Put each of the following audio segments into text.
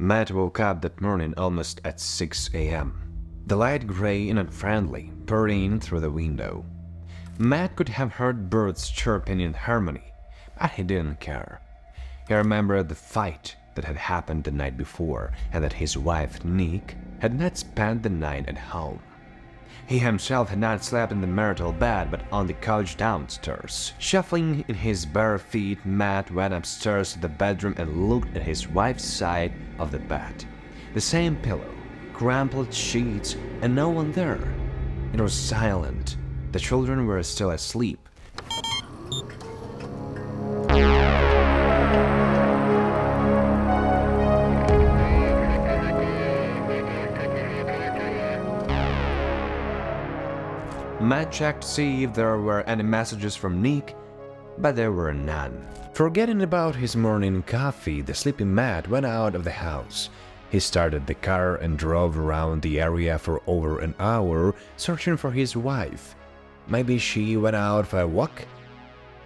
Matt woke up that morning almost at 6 a.m. The light gray and unfriendly poured in through the window. Matt could have heard birds chirping in harmony, but he didn't care. He remembered the fight that had happened the night before and that his wife, Nique, had not spent the night at home. He himself had not slept in the marital bed but on the couch downstairs. Shuffling in his bare feet, Matt went upstairs to the bedroom and looked at his wife's side of the bed. The same pillow, crumpled sheets, and no one there. It was silent. The children were still asleep. Matt checked to see if there were any messages from Nique, but there were none. Forgetting about his morning coffee, the sleepy Matt went out of the house. He started the car and drove around the area for over an hour, searching for his wife. Maybe she went out for a walk?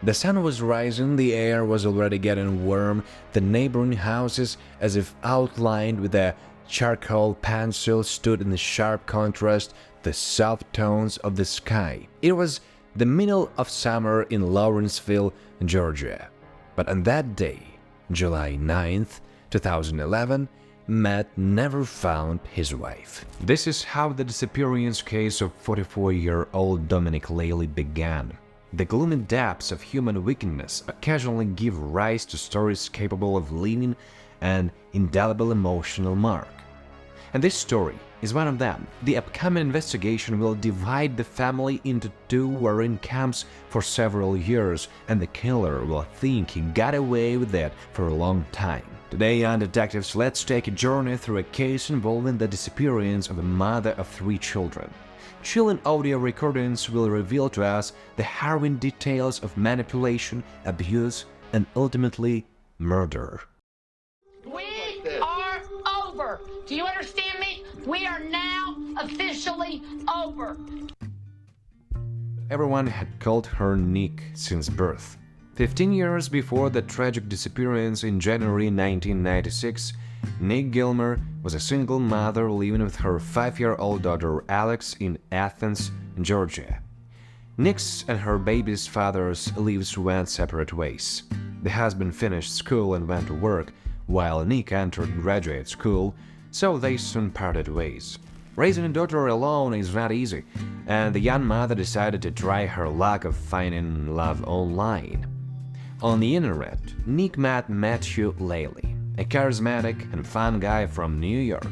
The sun was rising, the air was already getting warm, the neighboring houses, as if outlined with a charcoal pencil, stood in sharp contrast to the soft tones of the sky. It was the middle of summer in Lawrenceville, Georgia. But on that day, July 9th, 2011, Matt never found his wife. This is how the disappearance case of 44-year-old Nique Leili began. The gloomy depths of human wickedness occasionally give rise to stories capable of leaving an indelible emotional mark. And this story is one of them. The upcoming investigation will divide the family into two warring camps for several years, and the killer will think he got away with it for a long time. Today on Detectives, let's take a journey through a case involving the disappearance of a mother of 3 children. Chilling audio recordings will reveal to us the harrowing details of manipulation, abuse, and ultimately murder. We are over. Do you understand me? We are now officially over. Everyone had called her Nique since birth. 15 years before the tragic disappearance in January 1996, Nique Gilmer was a single mother living with her 5-year-old daughter Alex in Athens, Georgia. Nique's and her baby's father's lives went separate ways. The husband finished school and went to work, while Nique entered graduate school, so they soon parted ways. Raising a daughter alone is not easy, and the young mother decided to try her luck of finding love online. On the internet, Nique met Nique Leili, a charismatic and fun guy from New York.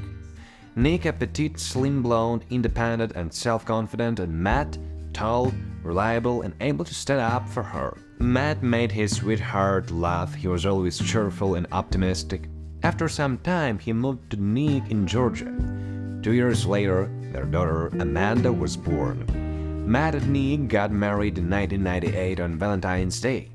Nique, a petite, slim blonde, independent and self-confident, and Matt, tall, reliable, and able to stand up for her. Matt made his sweetheart laugh. He was always cheerful and optimistic. After some time, he moved to Nique in Georgia. 2 years later, their daughter Amanda was born. Matt and Nique got married in 1998 on Valentine's Day.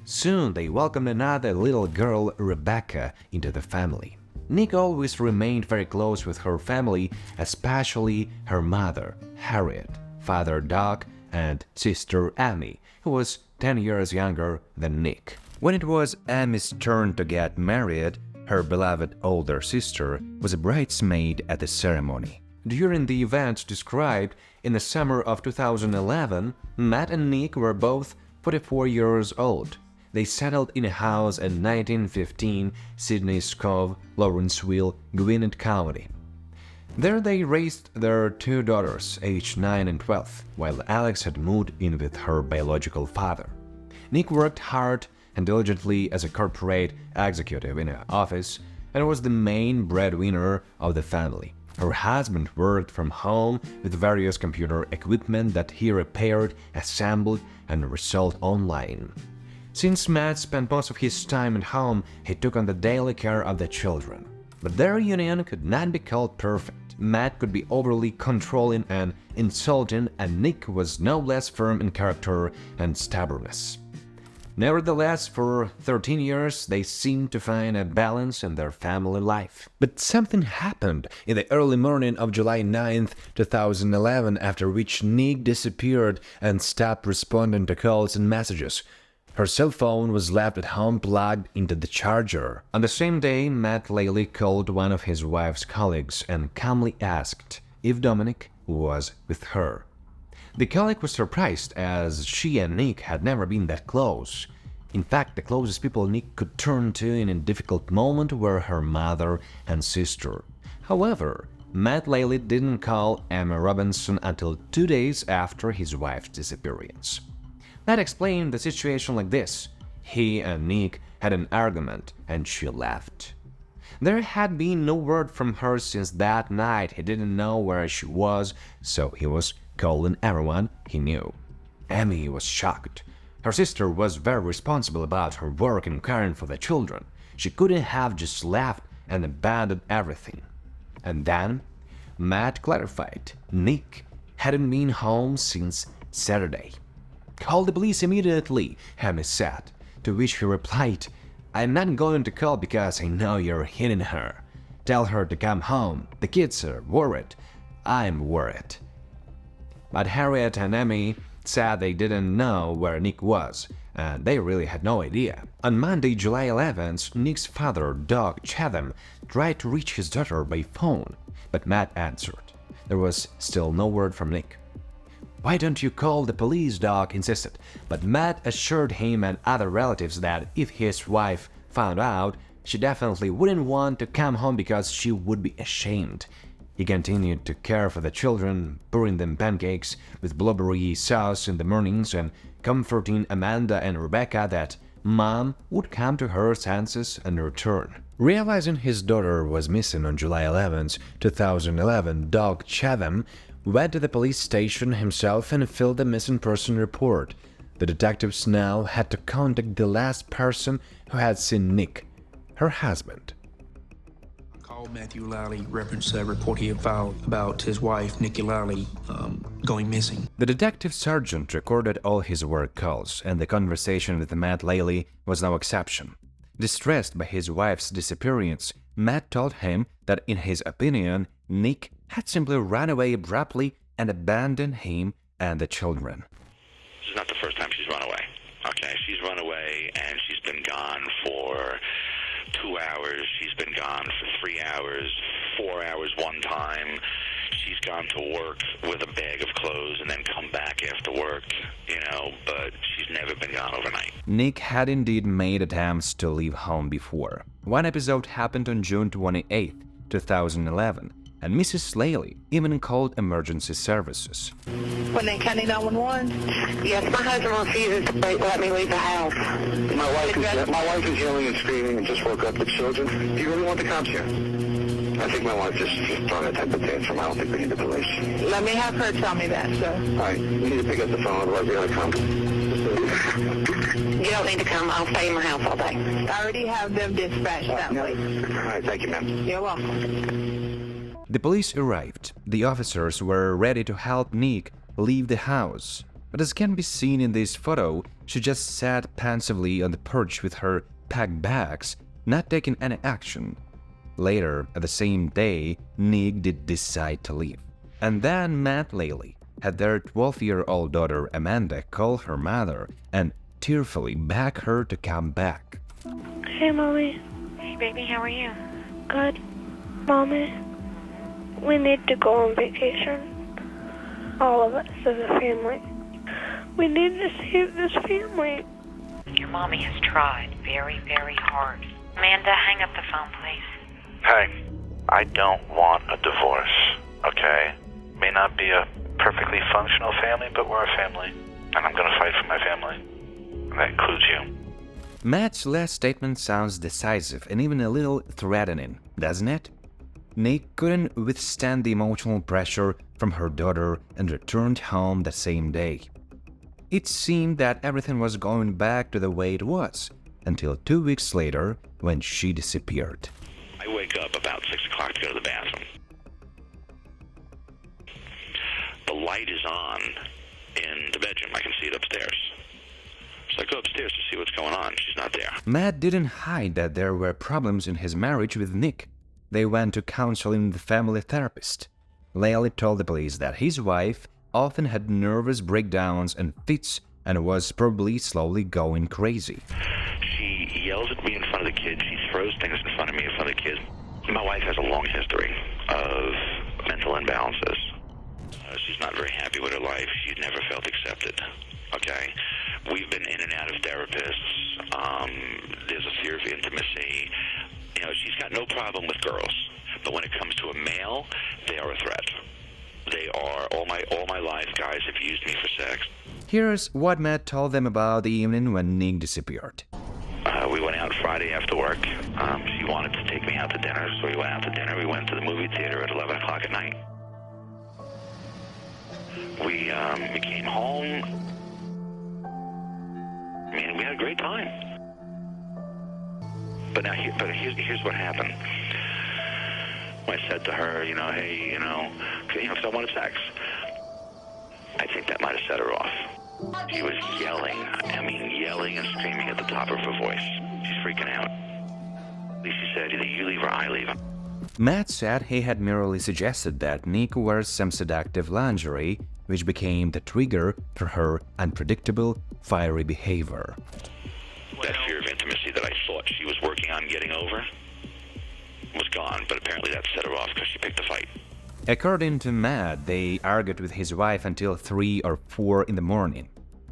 Soon, they welcomed another little girl, Rebecca, into the family. Nique always remained very close with her family, especially her mother, Harriet, father Doc, and sister Amy, who was 10 years younger than Nique. When it was Amy's turn to get married, her beloved older sister was a bridesmaid at the ceremony. During the event described in the summer of 2011, Matt and Nique were both 44 years old. They settled in a house in 1915 Sydney's Cove, Lawrenceville, Gwinnett County. There they raised their 2 daughters, aged 9 and 12, while Alex had moved in with her biological father. Nique worked hard and diligently as a corporate executive in an office and was the main breadwinner of the family. Her husband worked from home with various computer equipment that he repaired, assembled, and resold online. Since Matt spent most of his time at home, he took on the daily care of the children. But their union could not be called perfect. Matt could be overly controlling and insulting, and Nique was no less firm in character and stubbornness. Nevertheless, for 13 years, they seemed to find a balance in their family life. But something happened in the early morning of July 9th, 2011, after which Nique disappeared and stopped responding to calls and messages. Her cell phone was left at home plugged into the charger. On the same day, Nique Leili called one of his wife's colleagues and calmly asked if Dominic was with her. The colleague was surprised, as she and Nick had never been that close. In fact, the closest people Nick could turn to in a difficult moment were her mother and sister. However, Nique Leili didn't call Emma Robinson until 2 days after his wife's disappearance. That explained the situation like this: he and Nick had an argument and she left. There had been no word from her since that night. He didn't know where she was, so he was calling everyone he knew. Emmy was shocked. Her sister was very responsible about her work and caring for the children. She couldn't have just left and abandoned everything. And then, Matt clarified, Nick hadn't been home since Saturday. "Call the police immediately," Emmy said, to which he replied, "I'm not going to call because I know you're hitting her. Tell her to come home. The kids are worried. I'm worried." But Harriet and Emmy said they didn't know where Nick was, and they really had no idea. On Monday, July 11th, Nick's father, Doug Chatham, tried to reach his daughter by phone, but Matt answered. There was still no word from Nick. "Why don't you call the police?" Doug insisted, but Matt assured him and other relatives that if his wife found out, she definitely wouldn't want to come home because she would be ashamed. He continued to care for the children, pouring them pancakes with blueberry sauce in the mornings and comforting Amanda and Rebecca that Mom would come to her senses and return. Realizing his daughter was missing on July 11, 2011, Doug Chatham went to the police station himself and filled a missing person report. The detectives now had to contact the last person who had seen Nick, her husband. Called Matthew Leili, reference a report he had filed about his wife, Nique Leili, going missing. The detective sergeant recorded all his work calls, and the conversation with Nique Leili was no exception. Distressed by his wife's disappearance, Matt told him that, in his opinion, Nick had simply run away abruptly and abandoned him and the children. This is not the first time she's run away. Okay, she's run away and she's been gone for 2 hours. She's been gone for 3 hours, 4 hours one time. She's gone to work with a bag of clothes and then come back after work, but she's never been gone overnight. Nick had indeed made attempts to leave home before. One episode happened on June 28, 2011, and Mrs. Leili even called emergency services. When they County 911? Yes, my husband refuses to let me leave the house. My wife is yelling and screaming and just woke up the children. Do you really want the cops here? I think my wife just throwing a type of tantrum. I don't think we need the police. Let me have her tell me that, sir. All right, you need to pick up the phone, otherwise we gotta come. You don't need to come. I'll stay in my house all day. I already have them dispatched that way. All right, thank you, ma'am. You're welcome. The police arrived. The officers were ready to help Nick leave the house. But as can be seen in this photo, she just sat pensively on the porch with her packed bags, not taking any action. Later, at the same day, Nick did decide to leave. And then Nique Leili had their 12-year-old daughter Amanda call her mother and tearfully beg her to come back. Hey, Mommy. Hey, baby, how are you? Good. Mommy, we need to go on vacation. All of us as a family. We need to save this family. Your mommy has tried very, very hard. Amanda, hang up the phone, please. Hey, I don't want a divorce, okay? May not be a perfectly functional family, but we're a family, and I'm gonna fight for my family. And that includes you. Matt's last statement sounds decisive and even a little threatening, doesn't it? Nick couldn't withstand the emotional pressure from her daughter and returned home that same day. It seemed that everything was going back to the way it was, until 2 weeks later when she disappeared. I wake up about 6 o'clock to go to the bathroom. The light is on in the bedroom. I can see it upstairs. So I go upstairs to see what's going on. She's not there. Matt didn't hide that there were problems in his marriage with Nick. They went to counseling the family therapist. Leili told the police that his wife often had nervous breakdowns and fits and was probably slowly going crazy. She yells at me in front of the kids. She throws things in front of me in front of the kids. My wife has a long history of mental imbalances. She's not very happy with her life. She's never felt accepted. Okay? We've been in and out of therapists. There's a fear of intimacy. You know, she's got no problem with girls. But when it comes to a male, they are a threat. They are, all my life, guys have used me for sex. Here's what Matt told them about the evening when Nique disappeared. We went out Friday after work. She wanted to take me out to dinner, so we went out to dinner. We went to the movie theater at 11 o'clock at night. We came home. I mean, we had a great time. But now, here's what happened. I said to her, hey, because I wanted sex. I think that might have set her off. She was yelling and screaming at the top of her voice. She's freaking out. She said, either you leave or I leave. Matt said he had merely suggested that Nique wears some seductive lingerie, which became the trigger for her unpredictable, fiery behavior. That fear of intimacy that I thought she was working on getting over was gone, but apparently that set her off because she picked a fight. According to Matt, they argued with his wife until 3 or 4 in the morning.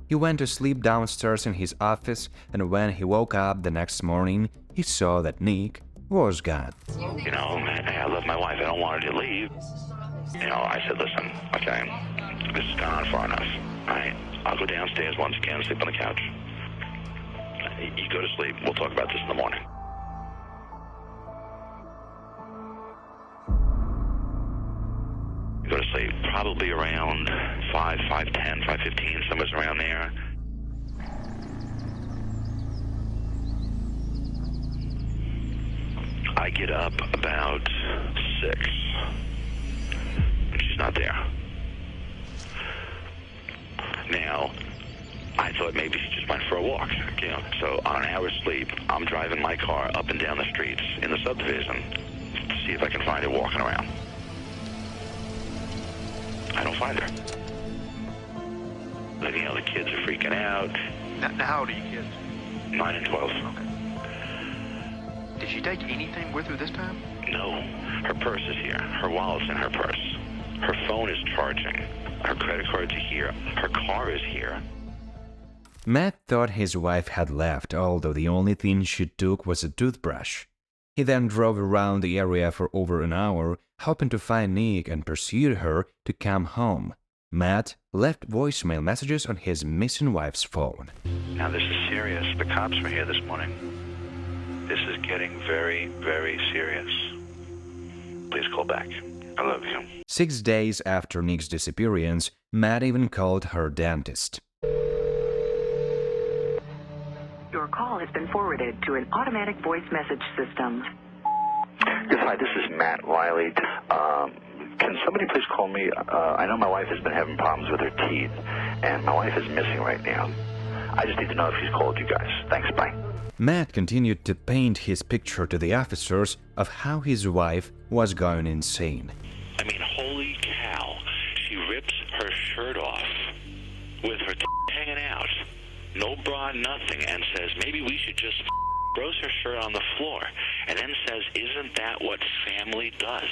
He went to sleep downstairs in his office, and when he woke up the next morning, he saw that Nique was gone. I love my wife. I don't want her to leave. I said, listen, okay, this has gone on far enough. All right, I'll go downstairs once again, sleep on the couch. You go to sleep. We'll talk about this in the morning. Go to sleep probably around 5:10, 5:15, somewhere around there. I get up about 6, and she's not there. Now, I thought maybe she just went for a walk, So on an hour's sleep, I'm driving my car up and down the streets in the subdivision to see if I can find her walking around. I don't find her. But, the kids are freaking out. Now, how old are you kids? 9 and 12. Okay. Did she take anything with her this time? No. Her purse is here. Her wallet's in her purse. Her phone is charging. Her credit card's here. Her car is here. Matt thought his wife had left, although the only thing she took was a toothbrush. He then drove around the area for over an hour, hoping to find Nique and pursued her to come home. Matt left voicemail messages on his missing wife's phone. Now this is serious. The cops were here this morning. This is getting very, very serious. Please call back. I love you. 6 days after Nique's disappearance, Matt even called her dentist. Your call has been forwarded to an automatic voice message system. Yes, hi, this is Nique Leili. Can somebody please call me? I know my wife has been having problems with her teeth, and my wife is missing right now. I just need to know if she's called you guys. Thanks, bye. Matt continued to paint his picture to the officers of how his wife was going insane. I mean, holy cow. She rips her shirt off with her hanging out. No bra, nothing, and says, maybe we should just throws her shirt on the floor, and then says, isn't that what family does?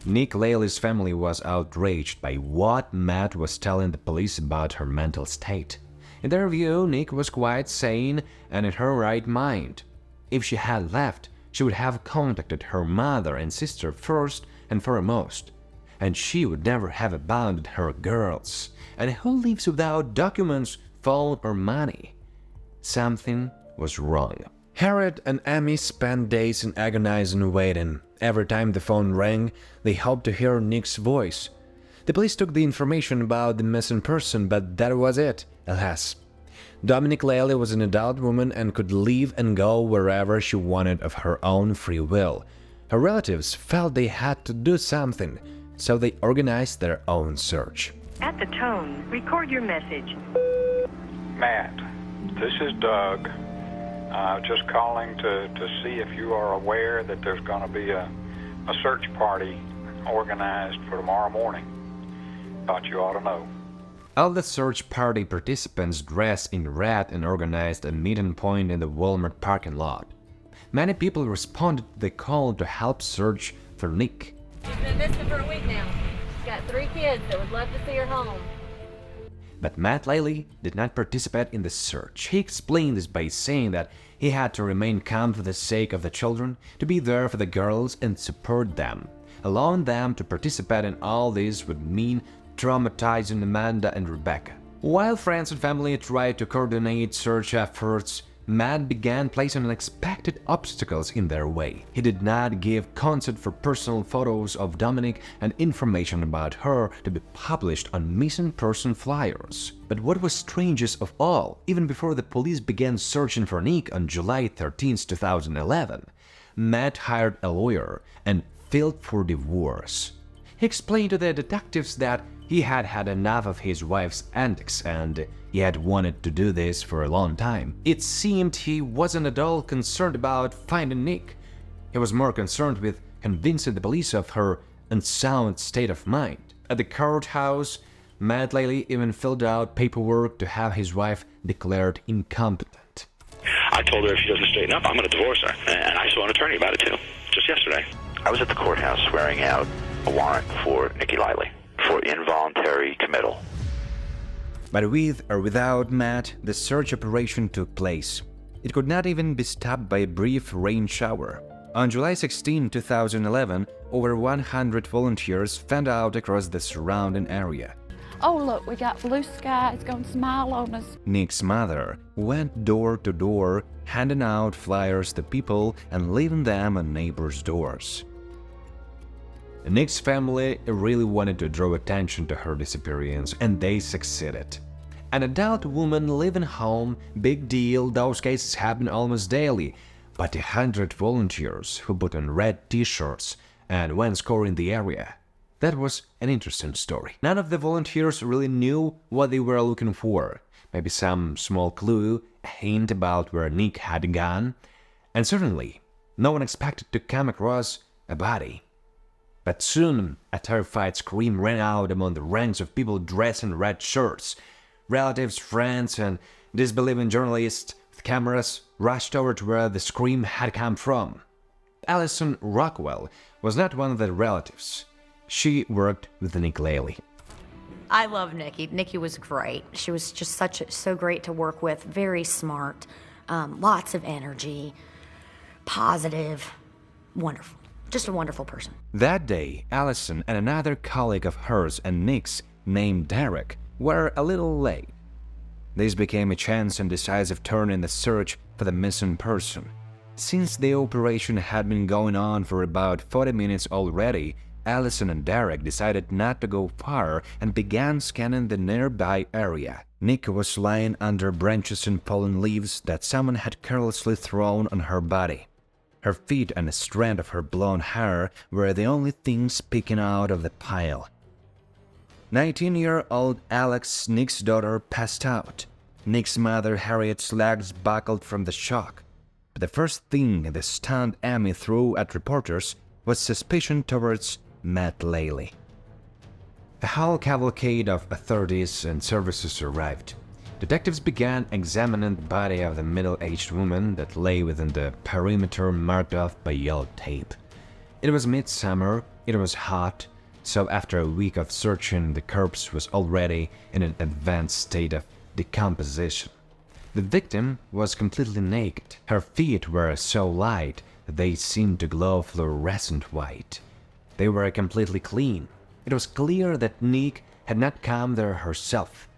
Nique Leili's family was outraged by what Matt was telling the police about her mental state. In their view, Nique was quite sane and in her right mind. If she had left, she would have contacted her mother and sister first and foremost, and she would never have abandoned her girls. And who lives without documents, phone or money? Something was wrong. Harriet and Amy spent days in agonizing waiting. Every time the phone rang, they hoped to hear Nique's voice. The police took the information about the missing person, but that was it, alas. Nique Leili was an adult woman and could leave and go wherever she wanted of her own free will. Her relatives felt they had to do something, so they organized their own search. At the tone, record your message. Matt, this is Doug. Just calling to see if you are aware that there's going to be a search party organized for tomorrow morning. Thought you ought to know. All the search party participants dressed in red and organized a meeting point in the Walmart parking lot. Many people responded to the call to help search for Nique. She's been missing for a week now. She's got 3 kids that would love to see her home. But Nique Leili did not participate in the search. He explained this by saying that he had to remain calm for the sake of the children, to be there for the girls and support them. Allowing them to participate in all this would mean traumatizing Amanda and Rebecca. While friends and family tried to coordinate search efforts, Matt began placing unexpected obstacles in their way. He did not give consent for personal photos of Dominique and information about her to be published on missing person flyers. But what was strangest of all, even before the police began searching for Nique on July 13, 2011, Matt hired a lawyer and filed for divorce. He explained to the detectives that he had had enough of his wife's antics and he had wanted to do this for a long time. It seemed he wasn't at all concerned about finding Nique. He was more concerned with convincing the police of her unsound state of mind. At the courthouse, Nique Leili even filled out paperwork to have his wife declared incompetent. I told her if she doesn't straighten up, I'm going to divorce her. And I saw an attorney about it too, just yesterday. I was at the courthouse swearing out a warrant for Nique Leili for involuntary committal. But with or without Matt, the search operation took place. It could not even be stopped by a brief rain shower. On July 16, 2011, over 100 volunteers fanned out across the surrounding area. Oh, look, we got blue sky. It's going to smile on us. Nique's mother went door to door, handing out flyers to people and leaving them on neighbors' doors. Nique's family really wanted to draw attention to her disappearance, and they succeeded. An adult woman leaving home, big deal, those cases happen almost daily. But 100 volunteers who put on red t-shirts and went scouring the area. That was an interesting story. None of the volunteers really knew what they were looking for. Maybe some small clue, a hint about where Nique had gone. And certainly, no one expected to come across a body. But soon, a terrified scream rang out among the ranks of people dressed in red shirts. Relatives, friends, and disbelieving journalists with cameras rushed over to where the scream had come from. Alison Rockwell was not one of the relatives. She worked with Nique Leili. I love Nique. Nique was great. She was just so great to work with, very smart, lots of energy, positive, wonderful. Just a wonderful person. That day, Allison and another colleague of hers and Nique's, named Derek, were a little late. This became a chance and decisive turn in the search for the missing person. Since the operation had been going on for about 40 minutes already, Allison and Derek decided not to go far and began scanning the nearby area. Nique was lying under branches and fallen leaves that someone had carelessly thrown on her body. Her feet and a strand of her blonde hair were the only things peeking out of the pile. 19-year-old Alex, Nique's daughter, passed out. Nique's mother, Harriet's legs buckled from the shock. But the first thing the stunned Amy threw at reporters was suspicion towards Nique Leili. A whole cavalcade of authorities and services arrived. Detectives began examining the body of the middle-aged woman that lay within the perimeter marked off by yellow tape. It was midsummer, it was hot, so after a week of searching, the corpse was already in an advanced state of decomposition. The victim was completely naked. Her feet were so light that they seemed to glow fluorescent white. They were completely clean. It was clear that Nique had not come there herself.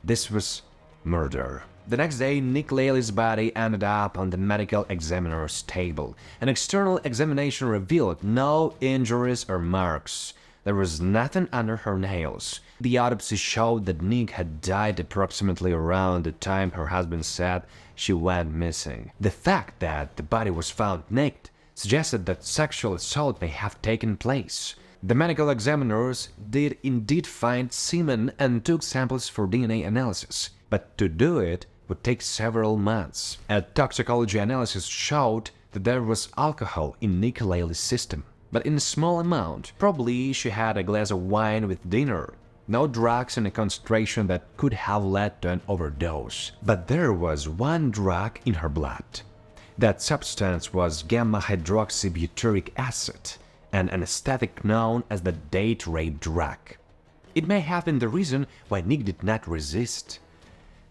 This was murder. The next day, Nique Leili's body ended up on the medical examiner's table. An external examination revealed no injuries or marks. There was nothing under her nails. The autopsy showed that Nique had died approximately around the time her husband said she went missing. The fact that the body was found naked suggested that sexual assault may have taken place. The medical examiners did indeed find semen and took samples for DNA analysis, but to do it would take several months. A toxicology analysis showed that there was alcohol in Nique Leili's system, but in a small amount. Probably she had a glass of wine with dinner. no drugs in a concentration that could have led to an overdose. But there was one drug in her blood. That substance was gamma-hydroxybutyric acid, an anesthetic known as the date rape drug. It may have been the reason why Nique did not resist.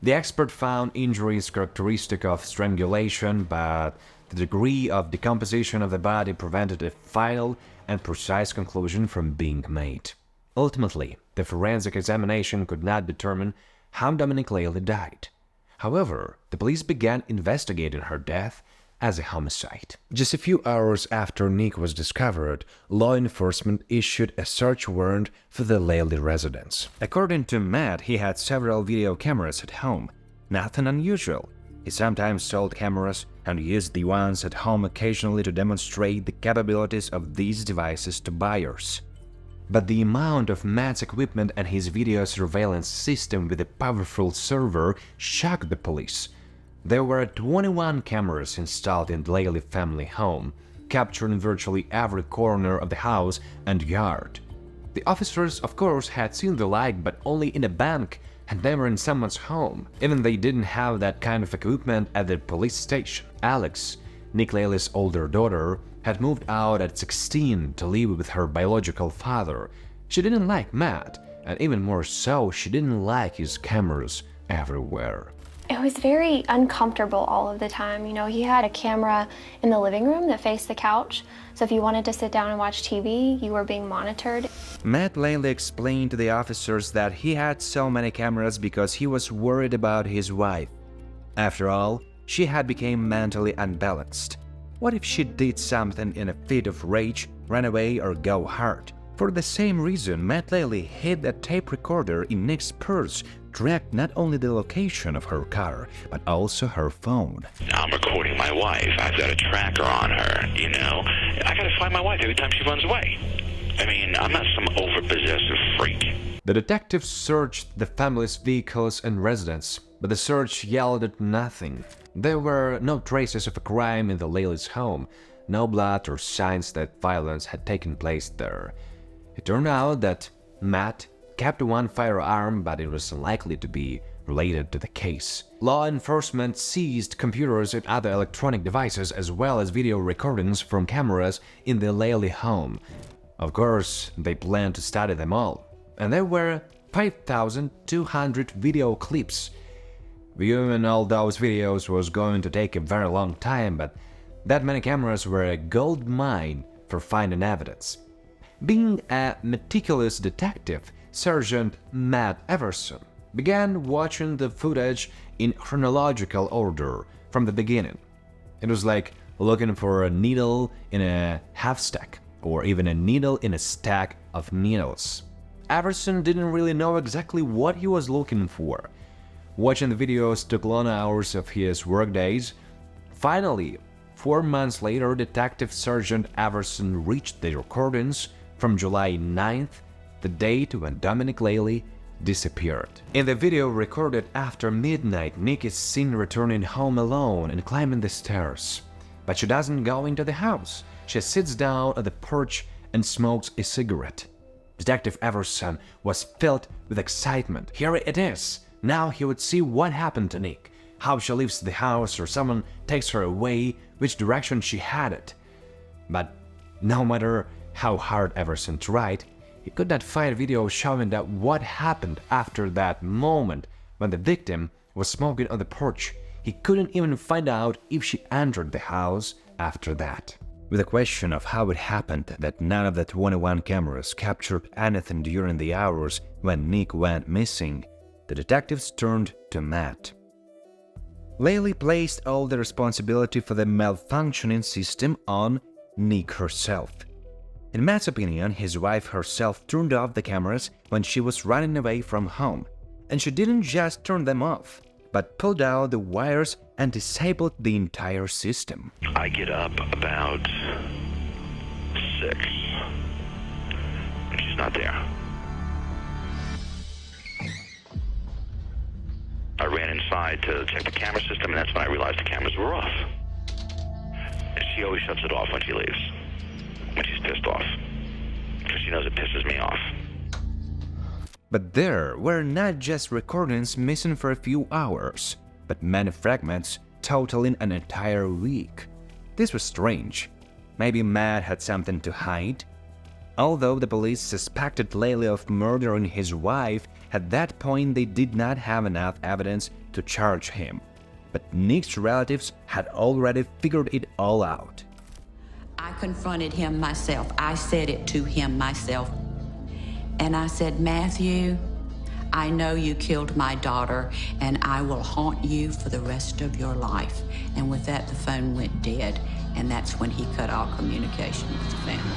The expert found injuries characteristic of strangulation, but the degree of decomposition of the body prevented a final and precise conclusion from being made. Ultimately, the forensic examination could not determine how Nique Leili died. However, the police began investigating her death as a homicide. Just a few hours after Nique was discovered, law enforcement issued a search warrant for the Leili residence. According to Matt, he had several video cameras at home. Nothing unusual. He sometimes sold cameras and used the ones at home occasionally to demonstrate the capabilities of these devices to buyers. But the amount of Matt's equipment and his video surveillance system with a powerful server shocked the police. There were 21 cameras installed in the Leili family home, capturing virtually every corner of the house and yard. The officers, of course, had seen the like, but only in a bank and never in someone's home. Even they didn't have that kind of equipment at the police station. Alex, Nique Leili's older daughter, had moved out at 16 to live with her biological father. She didn't like Matt, and even more so, she didn't like his cameras everywhere. It was very uncomfortable all of the time. You know, he had a camera in the living room that faced the couch, so if you wanted to sit down and watch TV, you were being monitored. Matt Leili explained to the officers that he had so many cameras because he was worried about his wife. After all, she had become mentally unbalanced. What if she did something in a fit of rage, ran away or go hard? For the same reason, Matt Leili hid a tape recorder in Nique's purse, tracked not only the location of her car, but also her phone. I'm recording my wife. I've got a tracker on her, you know? I gotta find my wife every time she runs away. I mean, I'm not some over-possessive freak. The detectives searched the family's vehicles and residence, but the search yielded nothing. There were no traces of a crime in the Leili's home, no blood or signs that violence had taken place there. It turned out that Matt kept one firearm, but it was unlikely to be related to the case. Law enforcement seized computers and other electronic devices as well as video recordings from cameras in the Leili home. Of course, they planned to study them all, and there were 5,200 video clips. Viewing all those videos was going to take a very long time, but that many cameras were a gold mine for finding evidence. Being a meticulous detective, Sergeant Matt Everson began watching the footage in chronological order from the beginning. It was like looking for a needle in a half stack, or even a needle in a stack of needles. Everson didn't really know exactly what he was looking for. Watching the videos took long hours of his workdays. Finally, 4 months later, Detective Sergeant Everson reached the recordings from July 9th, the date when Nique Leili disappeared. In the video recorded after midnight, Nique is seen returning home alone and climbing the stairs. But she doesn't go into the house. She sits down at the porch and smokes a cigarette. Detective Everson was filled with excitement. Here it is. Now he would see what happened to Nique, how she leaves the house or someone takes her away, which direction she headed. But no matter how hard Everson tried, he could not find a video showing that what happened after that moment when the victim was smoking on the porch. He couldn't even find out if she entered the house after that. With the question of how it happened that none of the 21 cameras captured anything during the hours when Nique went missing, the detectives turned to Matt. Leili placed all the responsibility for the malfunctioning system on Nique herself. In Matt's opinion, his wife herself turned off the cameras when she was running away from home, and she didn't just turn them off, but pulled out the wires and disabled the entire system. I get up about 6, and she's not there. I ran inside to check the camera system, and that's when I realized the cameras were off. And she always shuts it off when she leaves, when she's pissed off, because she knows it pisses me off. But there were not just recordings missing for a few hours, but many fragments totaling an entire week. This was strange. Maybe Matt had something to hide? Although the police suspected Leili of murdering his wife, at that point they did not have enough evidence to charge him. But Nique's relatives had already figured it all out. I confronted him myself. I said it to him myself. And I said, Matthew, I know you killed my daughter, and I will haunt you for the rest of your life. And with that, the phone went dead, and that's when he cut all communication with the family.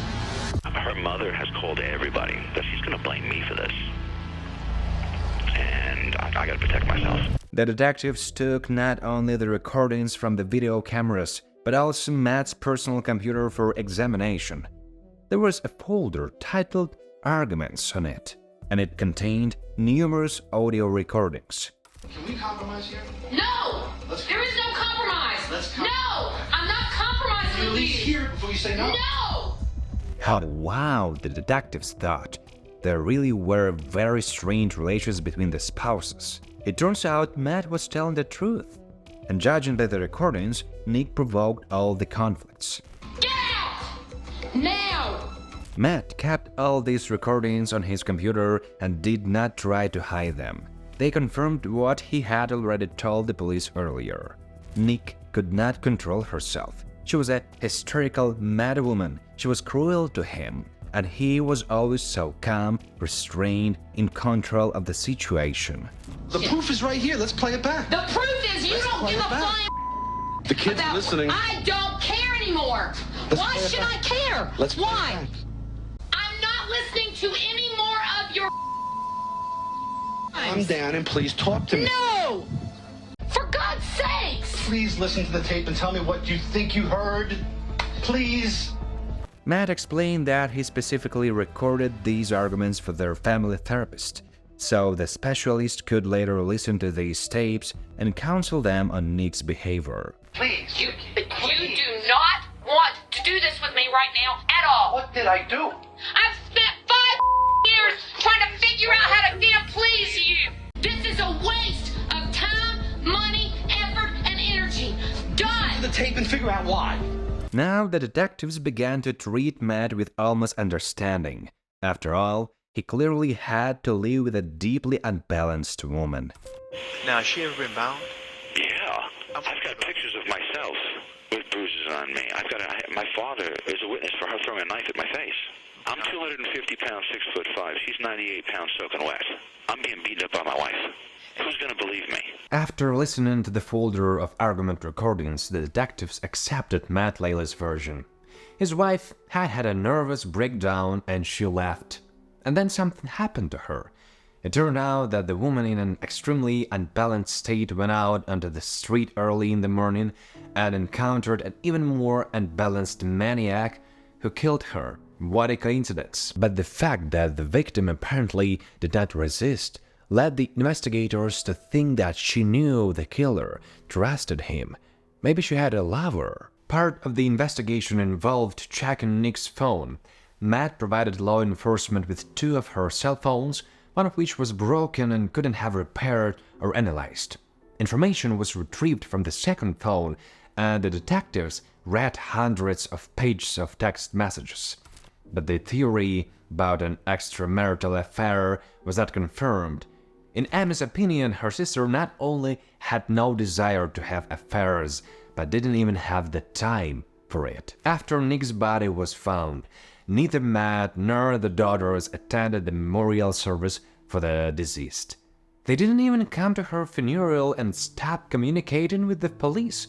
Her mother has called everybody that she's going to blame me for this. And I got to protect myself. The detectives took not only the recordings from the video cameras, but also Matt's personal computer for examination. There was a folder titled Arguments on it, and it contained numerous audio recordings. Can we compromise here? No! There is no compromise! No! I'm not compromising Can you at with least you! hear it before you say no? No! How wow, the detectives thought. There really were very strange relations between the spouses. It turns out Matt was telling the truth. And judging by the recordings, Nique provoked all the conflicts. Get out! Now! Matt kept all these recordings on his computer and did not try to hide them. They confirmed what he had already told the police earlier. Nique could not control herself. She was a hysterical mad woman. She was cruel to him, and he was always so calm, restrained, in control of the situation. The proof is right here. Let's play it back. The proof is you don't give a flying The kids about listening. I don't care anymore. Why should I care? Why? I'm not listening to any more of your Calm down and please talk to me. No! For God's sakes! Please listen to the tape and tell me what you think you heard. Please. Matt explained that he specifically recorded these arguments for their family therapist, so the specialist could later listen to these tapes and counsel them on Nique's behavior. Please. You do not want to do this with me right now at all. What did I do? I've spent 5 years trying to figure out how to damn please you. This is a waste of time, money, effort, and energy. Done. The tape and figure out why. Now the detectives began to treat Matt with almost understanding. After all, he clearly had to live with a deeply unbalanced woman. Now, has she ever been bound? Yeah. I've got pictures of myself with bruises on me. My father is a witness for her throwing a knife at my face. I'm 250 pounds, 6'5". She's 98 pounds soaking wet. I'm being beaten up by my wife. Who's gonna believe me? After listening to the folder of argument recordings, the detectives accepted Matt Leili's version. His wife had had a nervous breakdown and she left. And then something happened to her. It turned out that the woman in an extremely unbalanced state went out onto the street early in the morning and encountered an even more unbalanced maniac who killed her. What a coincidence. But the fact that the victim apparently did not resist led the investigators to think that she knew the killer, trusted him. Maybe she had a lover. Part of the investigation involved checking Nique's phone. Matt provided law enforcement with 2 of her cell phones, one of which was broken and couldn't have repaired or analyzed. Information was retrieved from the second phone, and the detectives read hundreds of pages of text messages. But the theory about an extramarital affair was not confirmed. In Amy's opinion, her sister not only had no desire to have affairs, but didn't even have the time for it. After Nique's body was found, neither Matt nor the daughters attended the memorial service for the deceased. They didn't even come to her funeral and stopped communicating with the police.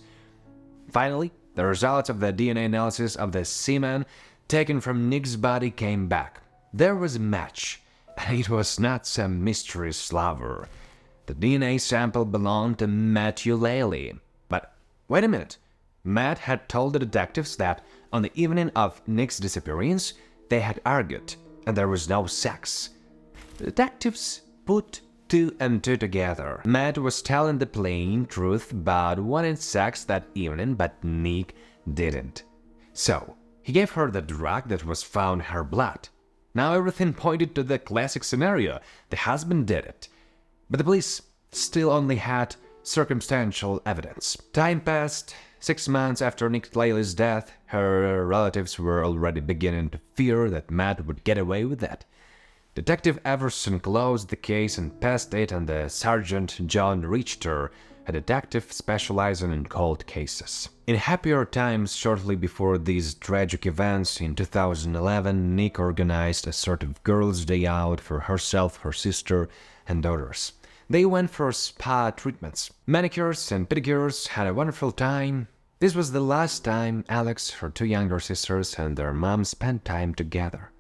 Finally, the results of the DNA analysis of the semen taken from Nique's body came back. There was a match, and it was not some mysterious lover. The DNA sample belonged to Nique Leili. But wait a minute. Matt had told the detectives that on the evening of Nique's disappearance, they had argued, and there was no sex. The detectives put 2 and 2 together. Matt was telling the plain truth about wanting sex that evening, but Nique didn't. So, he gave her the drug that was found in her blood. Now everything pointed to the classic scenario. The husband did it. But the police still only had circumstantial evidence. Time passed. 6 months after Nique Leili's death, her relatives were already beginning to fear that Matt would get away with that. Detective Everson closed the case and passed it on to Sergeant John Richter, a detective specializing in cold cases. In happier times, shortly before these tragic events in 2011, Nique organized a sort of girls' day out for herself, her sister, and daughters. They went for spa treatments. Manicures and pedicures, had a wonderful time. This was the last time Alex, her 2 younger sisters, and their mom spent time together.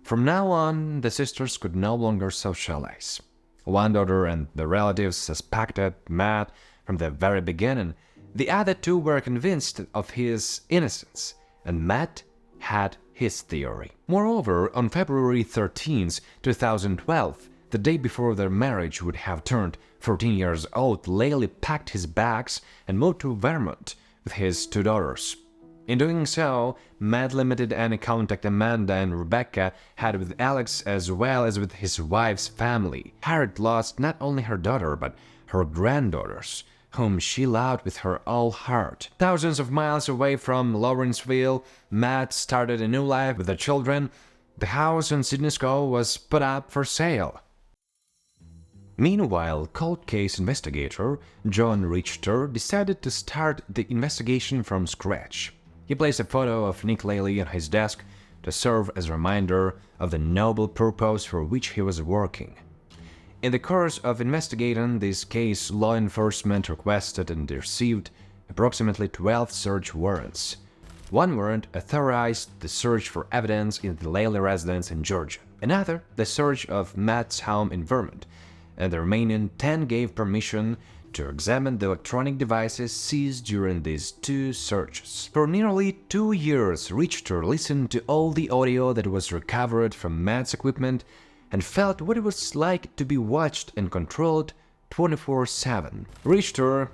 From now on, the sisters could no longer socialize. One daughter and the relatives suspected Matt from the very beginning. The other 2 were convinced of his innocence, and Matt had his theory. Moreover, on February 13, 2012, the day before their marriage would have turned 14 years old, Leili packed his bags and moved to Vermont with his 2 daughters. In doing so, Matt limited any contact Amanda and Rebecca had with Alex as well as with his wife's family. Harriet lost not only her daughter but her granddaughters, whom she loved with her whole heart. Thousands of miles away from Lawrenceville, Matt started a new life with the children. The house in Sydney's Cove was put up for sale. Meanwhile, cold case investigator John Richter decided to start the investigation from scratch. He placed a photo of Nique Leili on his desk to serve as a reminder of the noble purpose for which he was working. In the course of investigating this case, law enforcement requested and received approximately 12 search warrants. One warrant authorized the search for evidence in the Leili residence in Georgia, another the search of Matt's home in Vermont, and the remaining 10 gave permission to examine the electronic devices seized during these 2 searches. For nearly 2 years, Richter listened to all the audio that was recovered from Matt's equipment and felt what it was like to be watched and controlled 24/7. Richter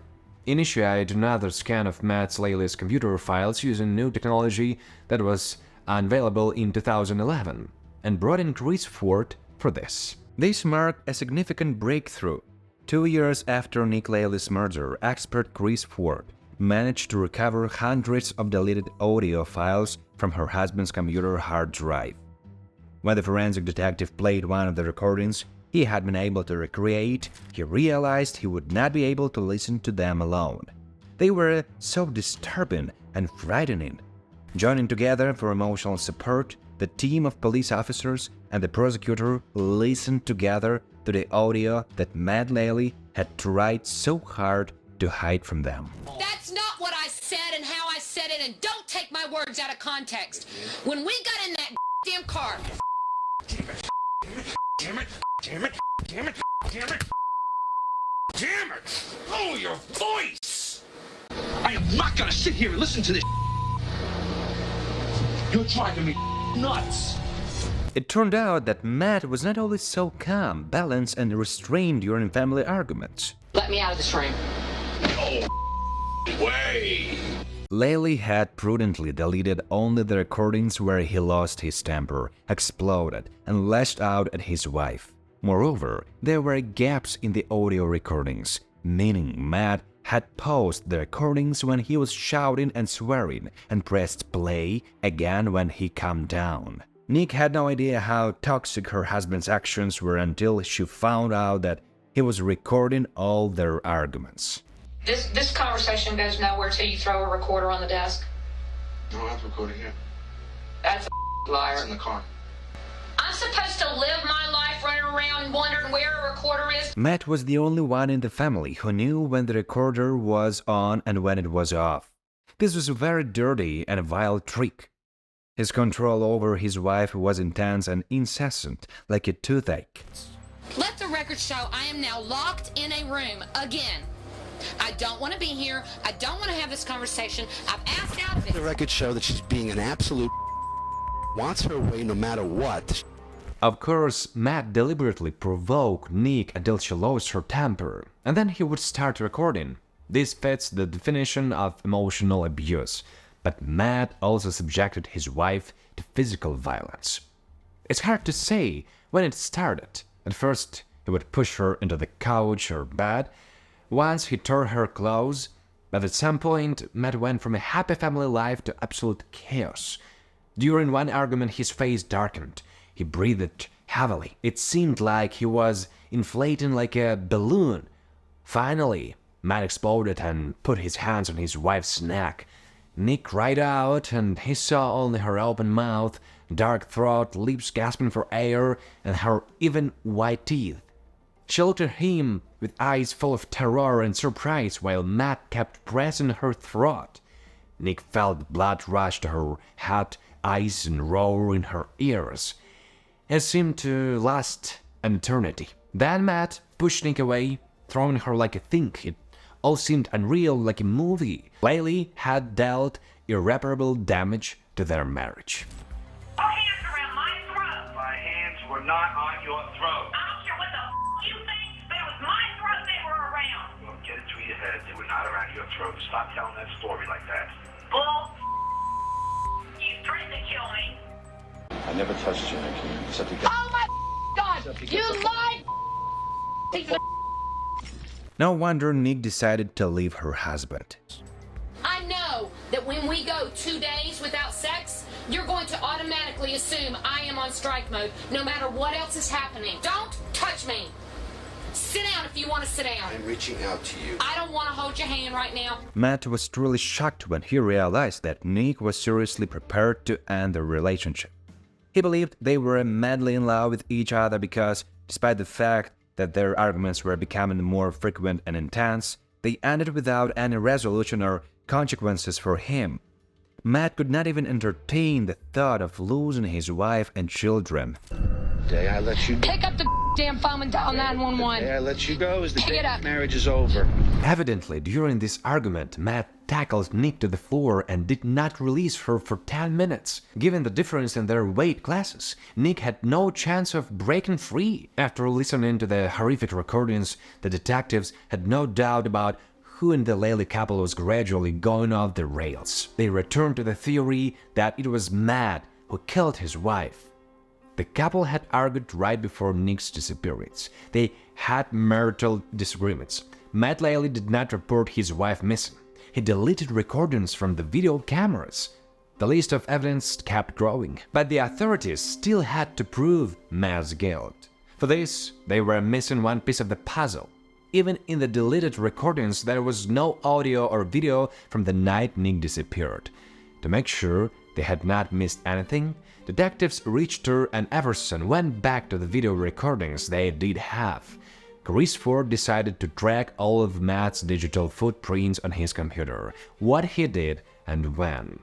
initiated another scan of Matt Leili's computer files using new technology that was unavailable in 2011 and brought in Chris Ford for this. This marked a significant breakthrough. 2 years after Nique Leili's murder, expert Chris Ford managed to recover hundreds of deleted audio files from her husband's computer hard drive. When the forensic detective played one of the recordings he had been able to recreate, he realized he would not be able to listen to them alone. They were so disturbing and frightening. Joining together for emotional support, the team of police officers and the prosecutor listened together to the audio that Matt Leili had tried so hard to hide from them. That's not what I said and how I said it, and don't take my words out of context. When we got in that damn car. Damn it! Damn it! Damn it! Damn it! Damn it! Oh, your voice! I am not gonna sit here and listen to this. You're driving me nuts. It turned out that Matt was not always so calm, balanced, and restrained during family arguments. Let me out of this room. No way! Leili had prudently deleted only the recordings where he lost his temper, exploded, and lashed out at his wife. Moreover, there were gaps in the audio recordings, meaning Matt had paused the recordings when he was shouting and swearing and pressed play again when he calmed down. Nique had no idea how toxic her husband's actions were until she found out that he was recording all their arguments. This conversation goes nowhere till you throw a recorder on the desk. No, I have a recorder here. That's a liar. It's in the car. I'm supposed to live my life running around wondering where a recorder is? Matt was the only one in the family who knew when the recorder was on and when it was off. This was a very dirty and vile trick. His control over his wife was intense and incessant, like a toothache. Let the record show I am now locked in a room again. I don't want to be here. I don't want to have this conversation. I've asked out of it. The records show that she's being an absolute wants her way no matter what. Of course, Matt deliberately provoked Nique until she lost her temper, and then he would start recording. This fits the definition of emotional abuse, but Matt also subjected his wife to physical violence. It's hard to say when it started. At first, he would push her into the couch or bed. Once he tore her clothes, but at some point, Matt went from a happy family life to absolute chaos. During one argument, his face darkened. He breathed heavily. It seemed like he was inflating like a balloon. Finally, Matt exploded and put his hands on his wife's neck. Nique cried out, and he saw only her open mouth, dark throat, lips gasping for air, and her even white teeth. She looked at him with eyes full of terror and surprise while Matt kept pressing her throat. Nique felt blood rush to her head, eyes and roar in her ears. It seemed to last an eternity. Then Matt pushed Nique away, throwing her like a thing. It all seemed unreal, like a movie. Leili had dealt irreparable damage to their marriage. Your hands around my throat. My hands were not on your throat. I don't care what the you think, but it was my throat they were around. Well, get it through your head. They were not around your throat. Stop telling that story like that. Bull. You threatened to kill me. I never touched you, Nique. Except to get... Oh my God! You lied! Piece of No wonder Nique decided to leave her husband. I know that when we go 2 days without sex, you're going to automatically assume I am on strike mode, no matter what else is happening. Don't touch me. Sit down if you want to sit down. I'm reaching out to you. I don't want to hold your hand right now. Matt was truly shocked when he realized that Nique was seriously prepared to end their relationship. He believed they were madly in love with each other because, despite the fact that their arguments were becoming more frequent and intense, they ended without any resolution or consequences for him. Matt could not even entertain the thought of losing his wife and children. The day I let you go. Pick up the damn phone and dial 911. The day I let you go is the Pick day it up. marriage is over. Evidently, during this argument, Matt tackled Nique to the floor and did not release her for 10 minutes. Given the difference in their weight classes, Nique had no chance of breaking free. After listening to the horrific recordings, the detectives had no doubt about who in the Leili couple was gradually going off the rails. They returned to the theory that it was Matt who killed his wife. The couple had argued right before Nique's disappearance. They had marital disagreements. Matt Leili did not report his wife missing. He deleted recordings from the video cameras. The list of evidence kept growing, but the authorities still had to prove Matt's guilt. For this, they were missing one piece of the puzzle. Even in the deleted recordings, there was no audio or video from the night Nique disappeared. To make sure they had not missed anything, detectives Richter and Everson went back to the video recordings they did have. Chris Ford decided to track all of Matt's digital footprints on his computer, what he did and when.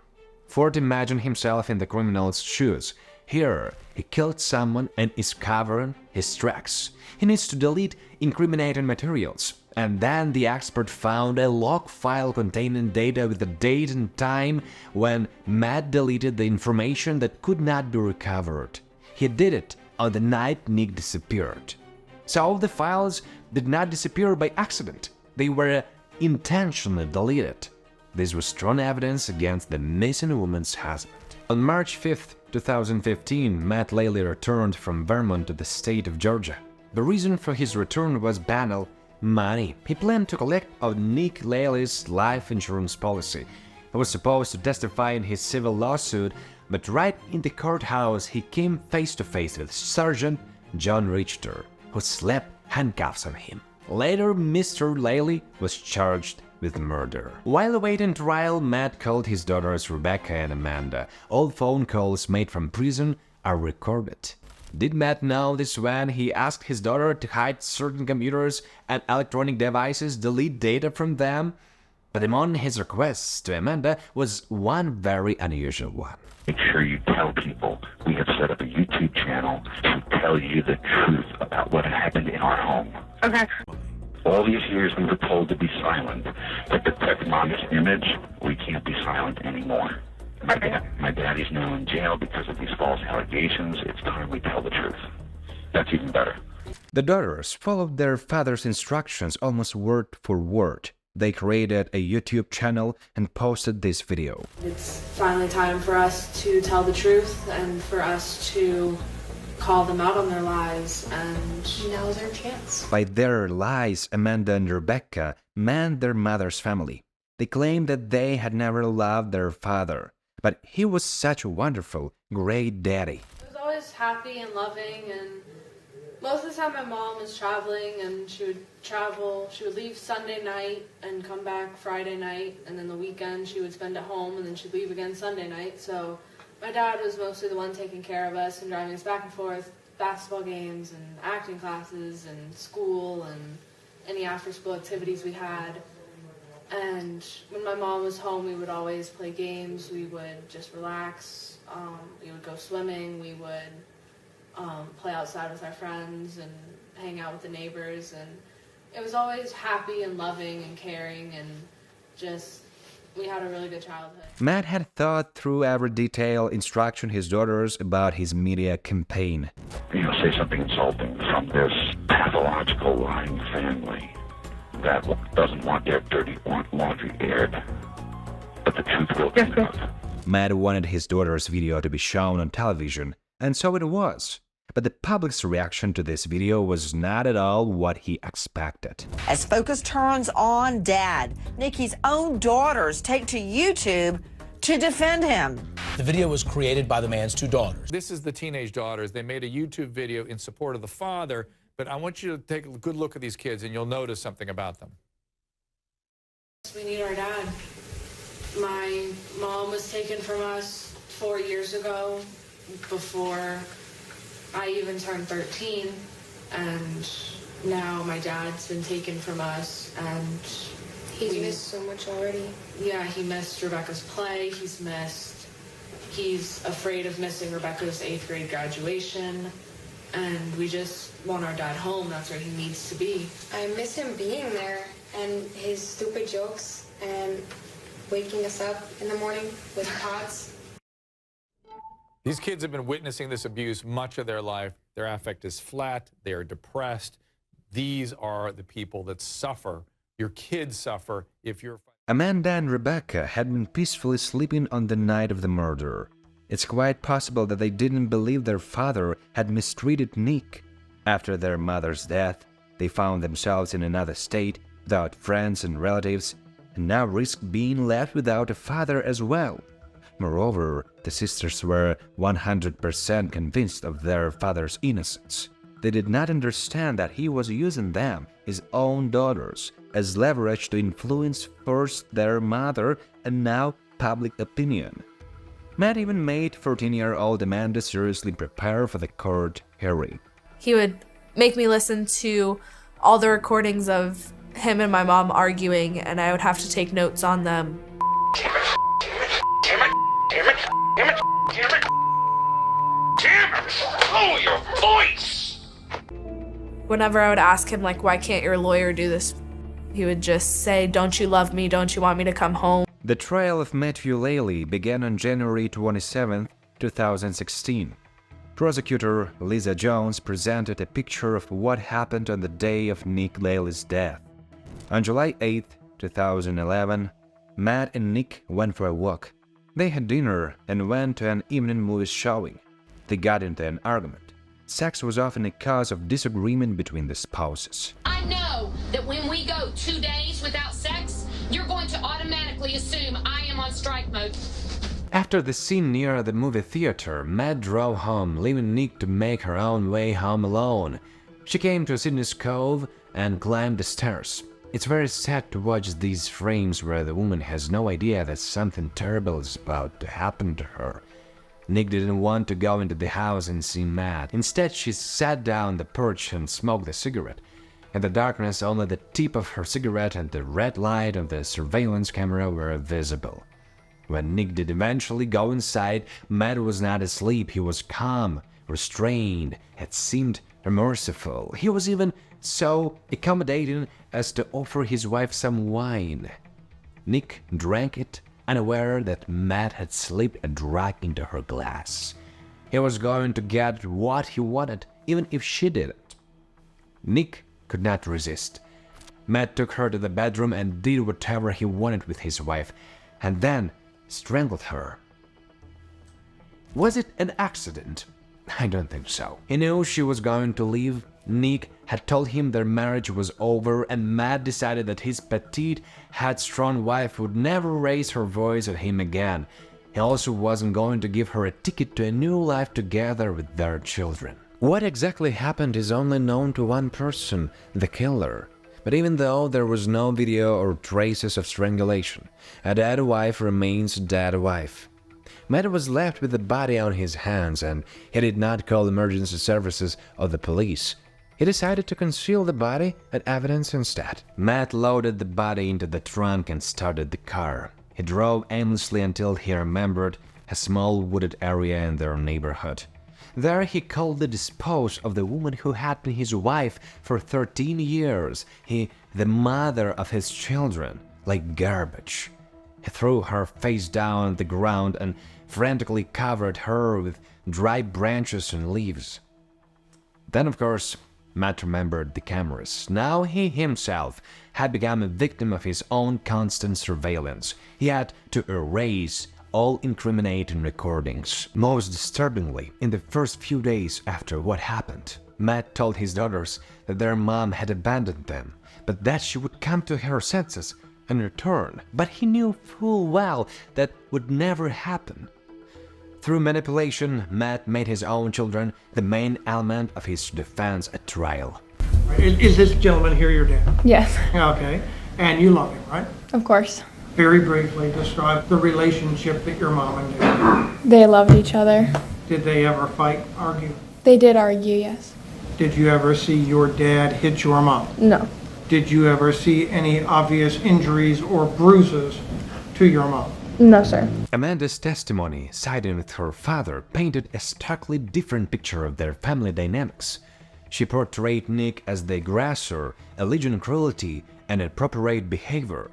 Ford imagined himself in the criminal's shoes. Here, he killed someone and is covering his tracks. He needs to delete incriminating materials. And then the expert found a log file containing data with the date and time when Matt deleted the information that could not be recovered. He did it on the night Nique disappeared. So all the files did not disappear by accident. They were intentionally deleted. This was strong evidence against the missing woman's husband. On March 5, 2015, Matt Leili returned from Vermont to the state of Georgia. The reason for his return was banal: money. He planned to collect on Nique Leili's life insurance policy. He was supposed to testify in his civil lawsuit, but right in the courthouse he came face to face with Sergeant John Richter, who slapped handcuffs on him. Later, Mr. Leili was charged with murder. While awaiting trial, Matt called his daughters Rebecca and Amanda. All phone calls made from prison are recorded. Did Matt know this when he asked his daughter to hide certain computers and electronic devices, delete data from them? But among his requests to Amanda was one very unusual one. Make sure you tell people we have set up a YouTube channel to tell you the truth about what happened in our home. Okay. All these years we were told to be silent. To protect Mama's image, we can't be silent anymore. My daddy's now in jail because of these false allegations. It's time we tell the truth. That's even better. The daughters followed their father's instructions almost word for word. They created a YouTube channel and posted this video. It's finally time for us to tell the truth and for us to call them out on their lies, and now's our chance. By their lies, Amanda and Rebecca meant their mother's family. They claimed that they had never loved their father, but he was such a wonderful, great daddy. He was always happy and loving, and most of the time my mom was traveling, and she would leave Sunday night and come back Friday night, and then the weekend she would spend at home, and then she'd leave again Sunday night. So my dad was mostly the one taking care of us and driving us back and forth, basketball games and acting classes and school and any after-school activities we had. And when my mom was home, we would always play games. We would just relax. We would go swimming. We would play outside with our friends and hang out with the neighbors. And it was always happy and loving and caring, and just, we had a really good childhood. Matt had thought through every detail, instructing his daughters about his media campaign. Say something insulting from this pathological lying family that doesn't want their dirty laundry aired, but the truth will come out. Matt wanted his daughter's video to be shown on television, and so it was. But the public's reaction to this video was not at all what he expected. As focus turns on Dad, Nique's own daughters take to YouTube to defend him. The video was created by the man's two daughters. This is the teenage daughters. They made a YouTube video in support of the father, but I want you to take a good look at these kids, and you'll notice something about them. We need our dad. My mom was taken from us 4 years ago, before I even turned 13, and now my dad's been taken from us, and he's missed so much already. Yeah, he missed Rebecca's play. He's afraid of missing Rebecca's 8th grade graduation, and we just want our dad home. That's where he needs to be. I miss him being there, and his stupid jokes, and waking us up in the morning with pots. These kids have been witnessing this abuse much of their life. Their affect is flat. They are depressed. These are the people that suffer. Your kids suffer if you're... Amanda and Rebecca had been peacefully sleeping on the night of the murder. It's quite possible that they didn't believe their father had mistreated Nique. After their mother's death, they found themselves in another state, without friends and relatives, and now risked being left without a father as well. Moreover, the sisters were 100% convinced of their father's innocence. They did not understand that he was using them, his own daughters, as leverage to influence first their mother and now public opinion. Matt even made 14-year-old Amanda seriously prepare for the court hearing. He would make me listen to all the recordings of him and my mom arguing, and I would have to take notes on them. Damn it! Oh, your voice! Whenever I would ask him, like, why can't your lawyer do this? He would just say, don't you love me? Don't you want me to come home? The trial of Nique Leili began on January 27, 2016. Prosecutor Lisa Jones presented a picture of what happened on the day of Nique Leili's death. On July 8, 2011, Matt and Nique went for a walk. They had dinner and went to an evening movie showing. They got into an argument. Sex was often a cause of disagreement between the spouses. I know that when we go 2 days without sex, you're going to automatically assume I am on strike mode. After the scene near the movie theater, Matt drove home, leaving Nique to make her own way home alone. She came to Sydney's Cove and climbed the stairs. It's very sad to watch these frames where the woman has no idea that something terrible is about to happen to her. Nique didn't want to go into the house and see Matt. Instead, she sat down on the porch and smoked a cigarette. In the darkness, only the tip of her cigarette and the red light of the surveillance camera were visible. When Nique did eventually go inside, Matt was not asleep. He was calm, restrained, it seemed merciful. He was even so accommodating as to offer his wife some wine. Nique drank it, unaware that Matt had slipped a drug into her glass. He was going to get what he wanted, even if she didn't. Nique could not resist. Matt took her to the bedroom and did whatever he wanted with his wife, and then strangled her. Was it an accident? I don't think so. He knew she was going to leave. Nique had told him their marriage was over, and Matt decided that his petite, headstrong wife would never raise her voice at him again. He also wasn't going to give her a ticket to a new life together with their children. What exactly happened is only known to one person, the killer. But even though there was no video or traces of strangulation, a dead wife remains a dead wife. Matt was left with the body on his hands, and he did not call emergency services or the police. He decided to conceal the body and evidence instead. Matt loaded the body into the trunk and started the car. He drove aimlessly until he remembered a small wooded area in their neighborhood. There he coldly disposed of the woman who had been his wife for 13 years, the mother of his children, like garbage. He threw her face down on the ground and frantically covered her with dry branches and leaves. Then, of course, Matt remembered the cameras. Now he himself had become a victim of his own constant surveillance. He had to erase all incriminating recordings. Most disturbingly, in the first few days after what happened, Matt told his daughters that their mom had abandoned them, but that she would come to her senses and return. But he knew full well that would never happen. Through manipulation, Matt made his own children the main element of his defense at trial. Is this gentleman here your dad? Yes. Okay. And you love him, right? Of course. Very briefly describe the relationship that your mom and dad. They loved each other. Did they ever fight, argue? They did argue, yes. Did you ever see your dad hit your mom? No. Did you ever see any obvious injuries or bruises to your mom? No, sir. Amanda's testimony, siding with her father, painted a starkly different picture of their family dynamics. She portrayed Nique as the aggressor, alleging cruelty and inappropriate behavior.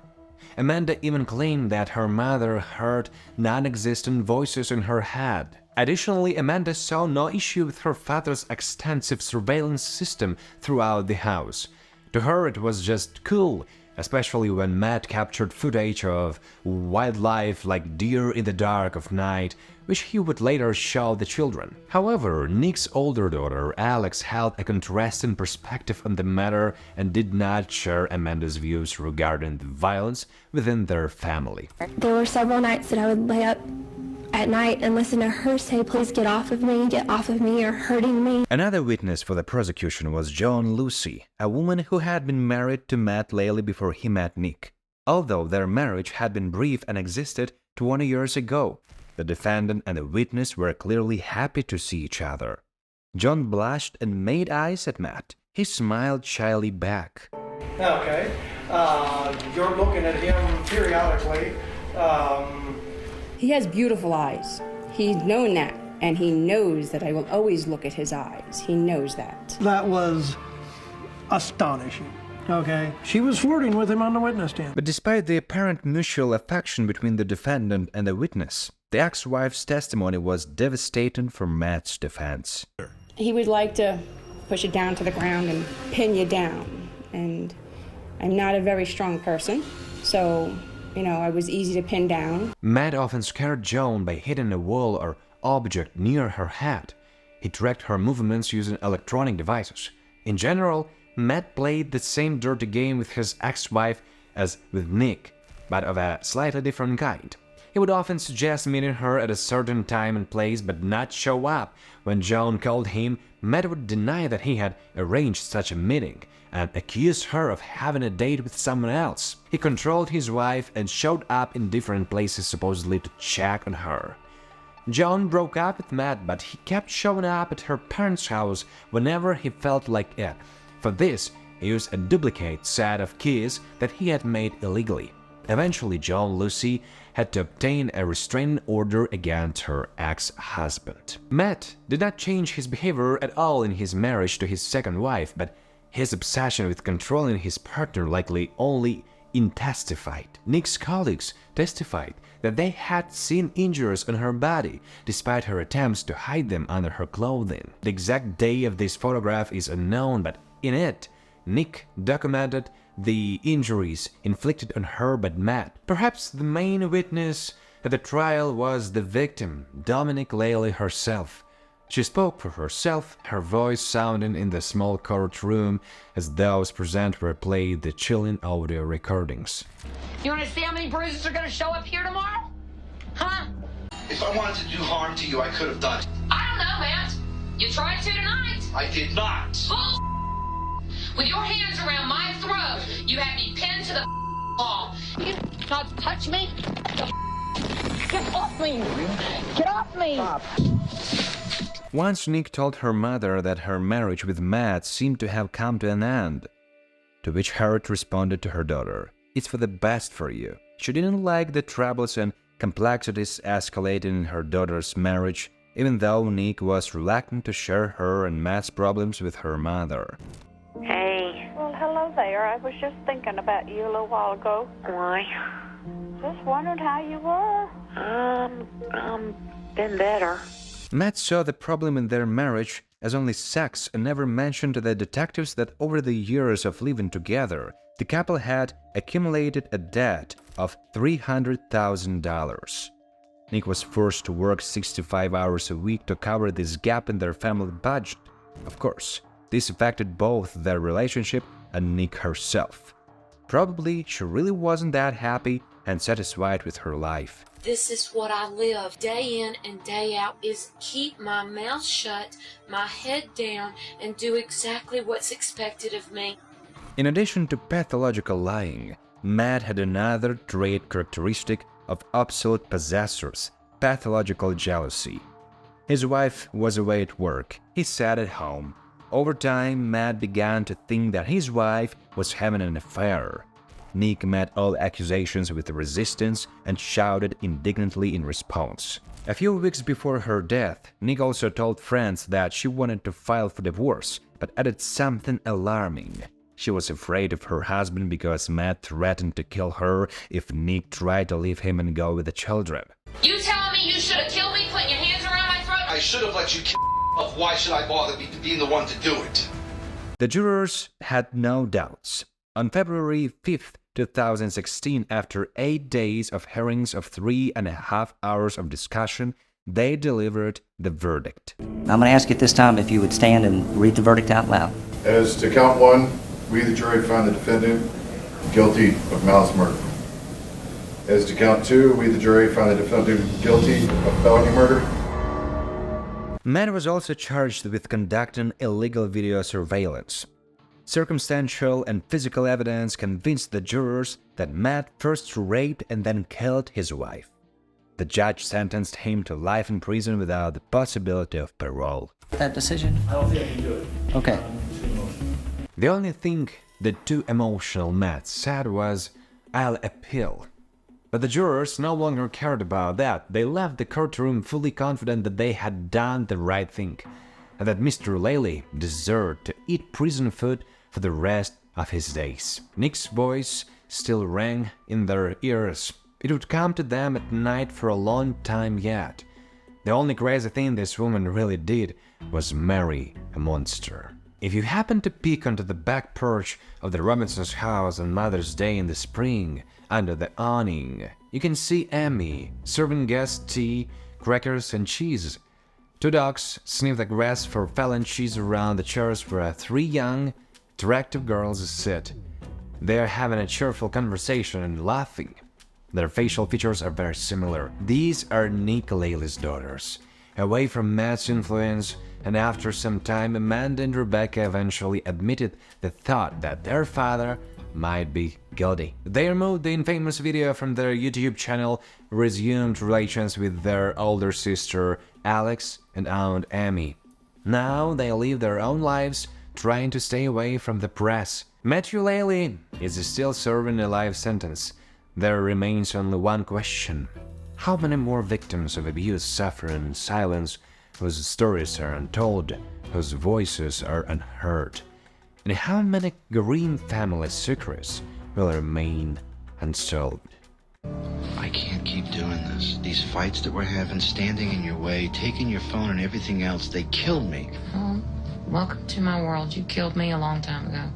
Amanda even claimed that her mother heard non-existent voices in her head. Additionally, Amanda saw no issue with her father's extensive surveillance system throughout the house. To her, it was just cool, especially when Matt captured footage of wildlife like deer in the dark of night, which he would later show the children. However, Nique's older daughter, Alex, held a contrasting perspective on the matter and did not share Amanda's views regarding the violence within their family. There were several nights that I would lay up at night and listen to her say, "Please get off of me, you're hurting me." Another witness for the prosecution was Joan Lucy, a woman who had been married to Matt Leili before he met Nique. Although their marriage had been brief and existed 20 years ago, the defendant and the witness were clearly happy to see each other. John blushed and made eyes at Matt. He smiled shyly back. Okay. You're looking at him periodically. He has beautiful eyes. He's known that, and he knows that I will always look at his eyes. He knows that. That was astonishing. Okay. She was flirting with him on the witness stand. But despite the apparent mutual affection between the defendant and the witness, the ex-wife's testimony was devastating for Matt's defense. He would like to push it down to the ground and pin you down. And I'm not a very strong person, so, I was easy to pin down. Matt often scared Joan by hitting a wall or object near her head. He tracked her movements using electronic devices. In general, Matt played the same dirty game with his ex-wife as with Nique, but of a slightly different kind. He would often suggest meeting her at a certain time and place but not show up. When Joan called him, Matt would deny that he had arranged such a meeting and accuse her of having a date with someone else. He controlled his wife and showed up in different places supposedly to check on her. Joan broke up with Matt, but he kept showing up at her parents' house whenever he felt like it. For this, he used a duplicate set of keys that he had made illegally. Eventually, Joan Lucy had to obtain a restraining order against her ex-husband. Matt did not change his behavior at all in his marriage to his second wife, but his obsession with controlling his partner likely only intensified. Nique's colleagues testified that they had seen injuries on her body, despite her attempts to hide them under her clothing. The exact day of this photograph is unknown, but in it, Nique documented the injuries inflicted on her by Matt. Perhaps the main witness at the trial was the victim, Nique Leili herself. She spoke for herself, her voice sounding in the small courtroom as those present were played the chilling audio recordings. You want to see how many bruises are going to show up here tomorrow? Huh? If I wanted to do harm to you, I could have done it. I don't know, Matt. You tried to tonight. I did not. Bull. With your hands around my throat, you had me pinned to the wall. You not touch me. Get off me. Get off me. Once Nique told her mother that her marriage with Matt seemed to have come to an end, to which Harriet responded to her daughter, "It's for the best for you." She didn't like the troubles and complexities escalating in her daughter's marriage, even though Nique was reluctant to share her and Matt's problems with her mother. Hey. Well, hello there. I was just thinking about you a little while ago. Why? Just wondered how you were. Been better. Matt saw the problem in their marriage as only sex and never mentioned to the detectives that over the years of living together, the couple had accumulated a debt of $300,000. Nique was forced to work 65 hours a week to cover this gap in their family budget. Of course, this affected both their relationship and Nique herself. Probably she really wasn't that happy and satisfied with her life. This is what I live day in and day out, is keep my mouth shut, my head down, and do exactly what's expected of me. In addition to pathological lying, Matt had another trait characteristic of absolute possessors: pathological jealousy. His wife was away at work. He sat at home. Over time, Matt began to think that his wife was having an affair. Nique met all accusations with resistance and shouted indignantly in response. A few weeks before her death, Nique also told friends that she wanted to file for divorce, but added something alarming. She was afraid of her husband because Matt threatened to kill her if Nique tried to leave him and go with the children. You telling me you should have killed me, putting your hands around my throat? I should have let you kill myself. Why should I bother being the one to do it? The jurors had no doubts. On February 5th, 2016, after 8 days of hearings of 3.5 hours of discussion, they delivered the verdict. I'm going to ask you at this time if you would stand and read the verdict out loud. As to count one, we, the jury, find the defendant guilty of malice murder. As to count two, we, the jury, find the defendant guilty of felony murder. Matt was also charged with conducting illegal video surveillance. Circumstantial and physical evidence convinced the jurors that Matt first raped and then killed his wife. The judge sentenced him to life in prison without the possibility of parole. That decision? I don't think I can do it. Okay. The only thing the too emotional Matt said was, "I'll appeal." But the jurors no longer cared about that. They left the courtroom fully confident that they had done the right thing, and that Mr. Leili deserved to eat prison food for the rest of his days. Nique's voice still rang in their ears. It would come to them at night for a long time yet. The only crazy thing this woman really did was marry a monster. If you happen to peek onto the back porch of the Robinson's house on Mother's Day in the spring, under the awning, you can see Emmy serving guests tea, crackers, and cheese. Two dogs sniff the grass for felon cheese around the chairs where 3 young, attractive girls sit. They are having a cheerful conversation and laughing. Their facial features are very similar. These are Nique Leili's daughters. Away from Matt's influence, and after some time, Amanda and Rebecca eventually admitted the thought that their father might be guilty. They removed the infamous video from their YouTube channel, resumed relations with their older sister Alex and aunt Amy. Now they live their own lives, trying to stay away from the press. Nique Leili is still serving a life sentence. There remains only one question: how many more victims of abuse suffer in silence, whose stories are untold, whose voices are unheard? And how many Green family secrets will remain unsolved? I can't keep doing this. These fights that we're having, standing in your way, taking your phone and everything else, they killed me. Welcome to my world. You killed me a long time ago.